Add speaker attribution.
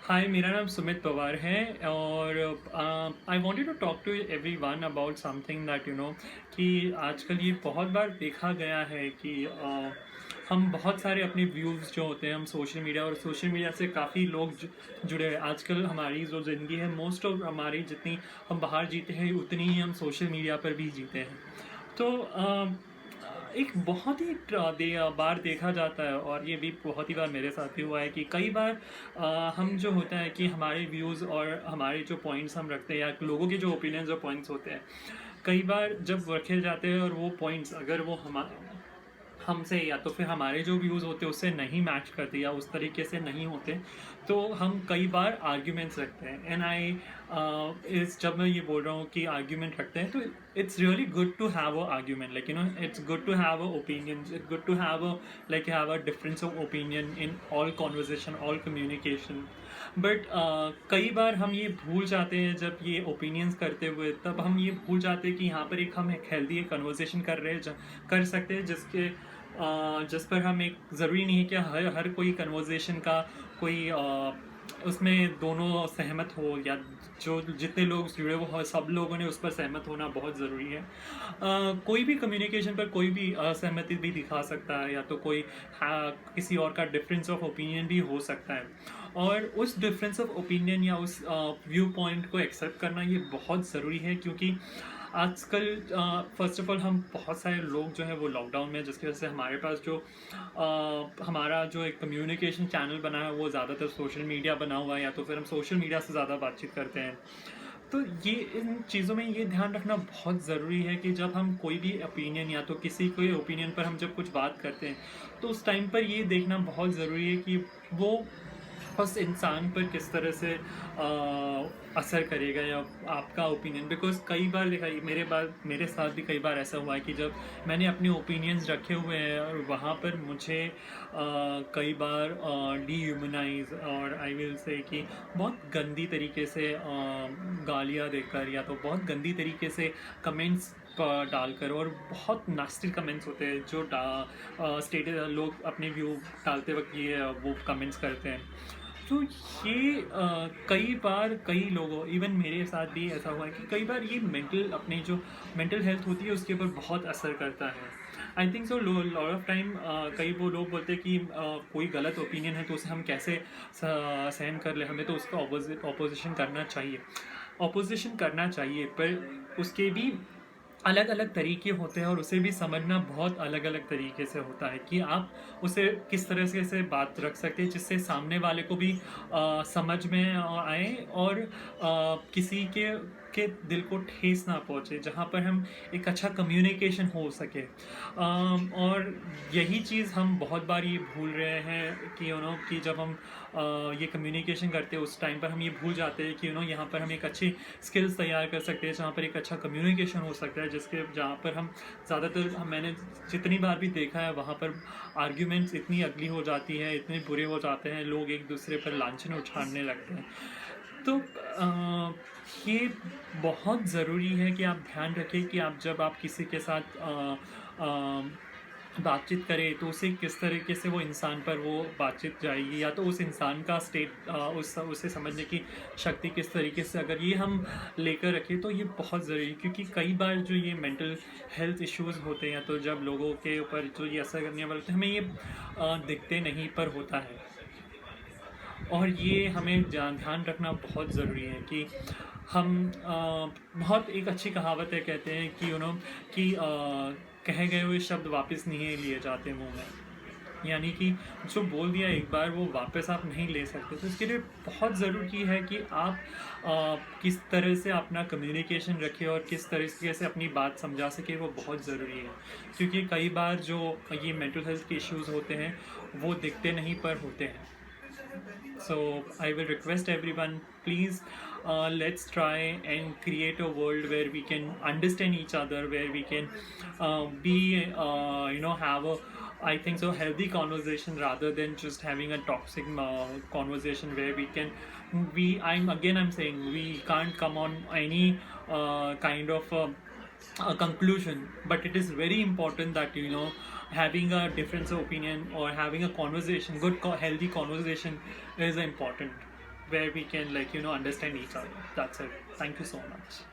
Speaker 1: हाय, मेरा नाम सुमित पवार है और I wanted to talk to everyone about something that कि आजकल ये बहुत बार देखा गया है कि हम बहुत सारे अपने व्यूज़ जो होते हैं हम सोशल मीडिया और सोशल मीडिया से काफ़ी लोग जुड़े हैं। आजकल हमारी जो ज़िंदगी है, मोस्ट ऑफ हमारी जितनी हम बाहर जीते हैं उतनी ही हम सोशल मीडिया पर भी जीते हैं। तो एक बहुत ही बार देखा जाता है और ये भी बहुत ही बार मेरे साथ भी हुआ है कि कई बार हम जो होता है कि हमारे व्यूज़ और हमारे जो पॉइंट्स हम रखते हैं या लोगों के जो ओपिनियंस और पॉइंट्स होते हैं, कई बार जब रखे जाते हैं और वो पॉइंट्स अगर वो हमसे या तो फिर हमारे जो व्यूज़ होते हैं उससे नहीं मैच करते या उस तरीके से नहीं होते, तो हम कई बार आर्ग्यूमेंट्स रखते हैं। एंड आई इस जब मैं ये बोल रहा हूँ कि आर्ग्यूमेंट रखते हैं, तो it's really good to have a argument, like it's good to have a opinion, it's good to have a like have a difference of opinion in all conversation, all communication. But कई बार हम ये भूल जाते हैं जब ये opinions करते हुए, तब हम ये भूल जाते हैं कि यहाँ पर हम एक हेल्दी एक कन्वर्सेशन कर रहे हैं, कर सकते हैं, जिस पर हम एक ज़रूरी नहीं है कि हर हर कोई कन्वर्सेशन का कोई उसमें दोनों सहमत हो या जो जितने लोग जुड़े हुए हो सब लोगों ने उस पर सहमत होना बहुत ज़रूरी है। कोई भी कम्युनिकेशन पर कोई भी असहमति भी दिखा सकता है या तो कोई किसी और का डिफरेंस ऑफ ओपिनियन भी हो सकता है, और उस डिफरेंस ऑफ ओपिनियन या उस व्यू पॉइंट को एक्सेप्ट करना ये बहुत ज़रूरी है, क्योंकि आजकल फर्स्ट ऑफ ऑल हम बहुत सारे लोग जो है वो लॉकडाउन में, जिसकी वजह से हमारे पास जो हमारा जो एक कम्युनिकेशन चैनल बना है वो ज़्यादातर सोशल मीडिया बना हुआ है, या तो फिर हम सोशल मीडिया से ज़्यादा बातचीत करते हैं। तो ये इन चीज़ों में ये ध्यान रखना बहुत ज़रूरी है कि जब हम कोई भी ओपिनियन या तो किसी कोई ओपिनियन पर हम जब कुछ बात करते हैं, तो उस टाइम पर ये देखना बहुत ज़रूरी है कि वो उस इंसान पर किस तरह से असर करेगा या आपका ओपिनियन। बिकॉज कई बार देखा, मेरे साथ भी कई बार ऐसा हुआ है कि जब मैंने अपने ओपिनियंस रखे हुए हैं और वहाँ पर मुझे कई बार डीह्यूमनाइज और आई विल से कि बहुत गंदी तरीके से गालियाँ देकर या तो बहुत गंदी तरीके से कमेंट्स डालकर, और बहुत नास्टी कमेंट्स होते हैं जो स्टेटस लोग अपने व्यू डालते वक्त ये वो कमेंट्स करते हैं। तो ये कई बार कई लोगों, इवन मेरे साथ भी ऐसा हुआ है कि कई बार ये अपनी जो मेंटल हेल्थ होती है उसके ऊपर बहुत असर करता है। I think so lot of time कई वो लोग बोलते हैं कि कोई गलत ओपिनियन है तो उसे हम कैसे सहन कर ले, हमें तो उसका ऑपोजिशन करना चाहिए, ऑपोजिशन करना चाहिए, पर उसके भी अलग अलग तरीके होते हैं और उसे भी समझना बहुत अलग अलग तरीके से होता है कि आप उसे किस तरह से बात रख सकते हैं जिससे सामने वाले को भी समझ में आए और किसी के दिल को ठेस ना पहुँचे, जहाँ पर हम एक अच्छा कम्युनिकेशन हो सके। और यही चीज़ हम बहुत बार ये भूल रहे हैं कि कि जब हम ये कम्युनिकेशन करते हैं उस टाइम पर हम ये भूल जाते हैं कि यहाँ पर हम एक अच्छी स्किल्स तैयार कर सकते हैं जहाँ पर एक अच्छा कम्युनिकेशन हो सकता है, जहाँ पर हम ज़्यादातर मैंने जितनी बार भी देखा है वहाँ पर आर्ग्यूमेंट्स इतनी अगली हो जाती है, इतने बुरे हो जाते हैं, लोग एक दूसरे पर लांछन उछालने लगते हैं। तो ये बहुत ज़रूरी है कि आप ध्यान रखें कि जब आप किसी के साथ बातचीत करें तो उसे किस तरीके से वो इंसान पर वो बातचीत जाएगी, या तो उस इंसान का स्टेट उसे समझने की शक्ति किस तरीके से अगर ये हम लेकर रखें तो ये बहुत ज़रूरी है, क्योंकि कई बार जो ये मेंटल हेल्थ इश्यूज़ होते हैं तो जब लोगों के ऊपर जो ये असर करने वाले होते हैं हमें ये दिखते नहीं पर होता है, और ये हमें ध्यान रखना बहुत ज़रूरी है कि हम बहुत एक अच्छी कहावत है, कहते हैं कि कि कहे गए हुए शब्द वापस नहीं लिए जाते मुंह में, यानी कि जो बोल दिया एक बार वो वापस आप नहीं ले सकते। तो इसके लिए बहुत ज़रूरी है कि आप किस तरह से अपना कम्युनिकेशन रखें और किस तरीके से अपनी बात समझा सके, वो बहुत ज़रूरी है, क्योंकि कई बार जो ये मेंटल हेल्थ के इश्यूज़ होते हैं वो दिखते नहीं पर होते हैं। So I will request everyone, please let's try and create a world where we can understand each other, where we can have a, I think so, healthy conversation rather than just having a toxic conversation where I'm saying we can't come on any kind of a conclusion, but it is very important that having a difference of opinion or having a conversation, healthy conversation is important. where we can, like, understand each other. That's it. Thank you so much.